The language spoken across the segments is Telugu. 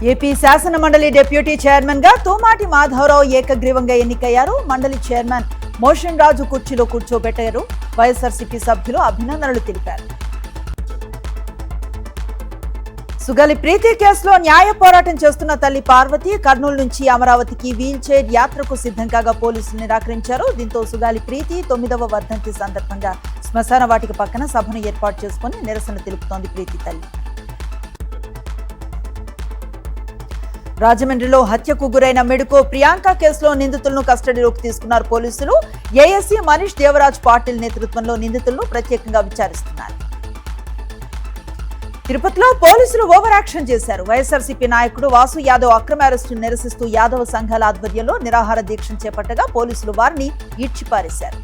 ఏపీ శాసన మండలి డిప్యూటీ చైర్మన్ గా తోమాటి మాధవరావు ఏకగ్రీవంగా ఎన్నికయ్యారు. మండలి చైర్మన్ మోషన్ రాజు కుర్చీలో కూర్చోబెట్టారు. వైఎస్ఆర్సీపీ సభ్యులు అభినందనలు తెలిపారు. సుగాలి ప్రీతి కేసులో న్యాయ పోరాటం చేస్తున్న తల్లి పార్వతి కర్నూలు నుంచి అమరావతికి వీల్ చైర్ యాత్రకు సిద్ధం కాగా పోలీసులు నిరాకరించారు. దీంతో సుగాలి ప్రీతి 9వ వర్ధంతి సందర్భంగా శ్మశాన వాటిక పక్కన సభను ఏర్పాటు చేసుకుని నిరసన తెలుపుతోంది ప్రీతి తల్లి. రాజమండ్రిలో హత్యకు గురైన మెడుకో ప్రియాంక కేసులో నిందితులను కస్టడీలోకి తీసుకున్నారు పోలీసులు. ఏఎస్సీ మనీష్ దేవరాజ్ పాటిల్ నేతృత్వంలో నిందితులను ప్రత్యేకంగా విచారిస్తున్నారు. తిరుపతిలో పోలీసులు ఓవర్ యాక్షన్ చేశారు. వైఎస్ఆర్సీపీ నాయకుడు వాసు యాదవ్ అక్రమ అరెస్టును నిరసిస్తూ యాదవ్ సంఘాల ఆధ్వర్యంలో నిరాహార దీక్ష చేపట్టగా పోలీసులు వారిని ఈడ్చిపారేశారు.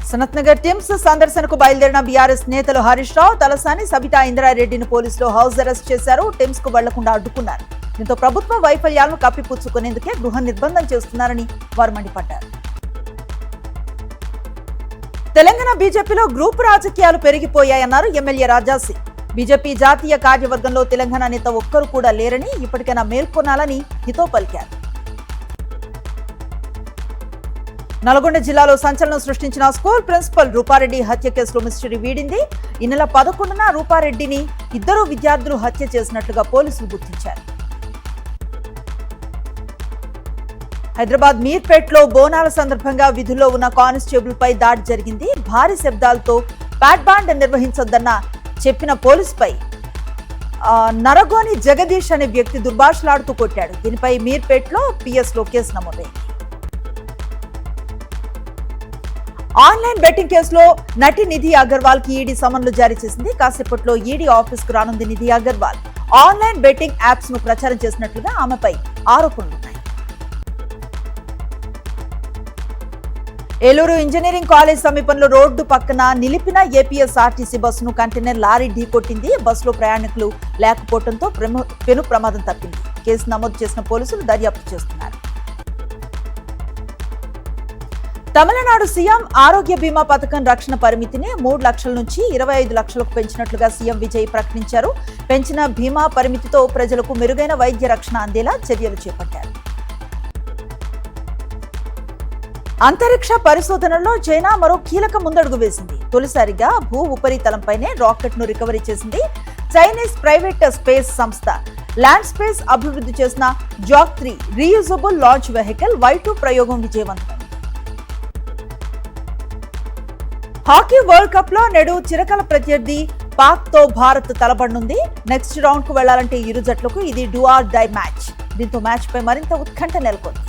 సనత్ నగర్ టిమ్స్ సందర్శనకు బయలుదేరిన బీఆర్ఎస్ నేతలు హరీష్ రావు, తలసాని, సబితా ఇంద్రారెడ్డిని పోలీసులు హౌస్ అరెస్ట్ చేశారు. టిమ్స్ కు వెళ్లకుండా అడ్డుకున్నారు. దీంతో ప్రభుత్వ వైఫల్యాలను కప్పిపుచ్చుకునేందుకే గృహ నిర్బంధం చేస్తున్నారని వారు మండిపడ్డారు. తెలంగాణ బీజేపీలో గ్రూపు రాజకీయాలు పెరిగిపోయాయన్నారు ఎమ్మెల్యే రాజాసింగ్. బీజేపీ జాతీయ కార్యవర్గంలో తెలంగాణ నేత ఒక్కరు కూడా లేరని, ఇప్పటికైనా మేల్కొనాలని హితో పలికారు. నల్గొండ జిల్లాలో సంచలనం సృష్టించిన స్కూల్ ప్రిన్సిపల్ రూపారెడ్డి హత్య కేసులో మిస్టరీ వీడింది. ఈ నెల 11న రూపారెడ్డిని 2 విద్యార్థులు హత్య చేసినట్లుగా పోలీసులు గుర్తించారు. హైదరాబాద్ మీర్పేట్లో బోనాల సందర్భంగా విధుల్లో ఉన్న కానిస్టేబుల్ పై దాడి జరిగింది. భారీ శబ్దాలతో ప్యాట్ బాండ్ నిర్వహించొద్దన్న చెప్పిన పోలీసుపై నరగోని జగదీష్ అనే వ్యక్తి దుర్భాషలాడుతూ కొట్టాడు. దీనిపై మీర్పేట్లో పిఎస్లో కేసు నమోదైంది. ఆన్లైన్ బెట్టింగ్ కేసులో నటి నిధి అగర్వాల్ కి ఈడీ సమన్లు జారీ చేసింది. కాసేపట్లో ఈడీ ఆఫీస్ కు రానుంది Nidhi Agarwal. Online betting apps ను ప్రచారం చేసినట్లుగా ఆమెపై ఆరోపణలున్నాయి. ఏలూరు ఇంజనీరింగ్ కాలేజ్ సమీపంలో రోడ్డు పక్కన నిలిపిన ఏపీఎస్ఆర్టీసీ బస్సును కంటైనర్ లారీ ఢీకొట్టింది. బస్సులో ప్రయాణికులు లేకపోవడంతో పెను ప్రమాదం తప్పింది. కేసు నమోదు చేసిన పోలీసులు దర్యాప్తు చేస్తున్నారు. తమిళనాడు సీఎం ఆరోగ్య బీమా పథకం రక్షణ పరిమితిని 3 లక్షల నుంచి 25 లక్షలకు పెంచినట్లుగా సీఎం విజయ్ ప్రకటించారు. పెంచిన బీమా పరిమితితో ప్రజలకు మెరుగైన వైద్య రక్షణ అందేలా చర్యలు చేపట్టారు. అంతరిక్ష పరిశోధనలో చైనా మరో కీలక ముందడుగు వేసింది. తొలిసారిగా భూ ఉపరితలంపైనే రాకెట్ ను రికవరీ చేసింది. చైనీస్ ప్రైవేట్ స్పేస్ సంస్థ ల్యాండ్ స్పేస్ అభివృద్ధి చేసిన జాక్-3 రీయూజబుల్ లాంచ్ వెహికల్ Y2 ప్రయోగం విజయవంతమైంది. హాకీ వరల్డ్ కప్ లో నేడు చిరకాల ప్రత్యర్థి పాక్ తో భారత్ తలపడనుంది. నెక్స్ట్ రౌండ్ కు వెళ్లాలంటే ఇరు జట్లకు ఇది డూ ఆర్ డై మ్యాచ్. దీంతో మ్యాచ్ పై మరింత ఉత్కంఠ నెలకొంది.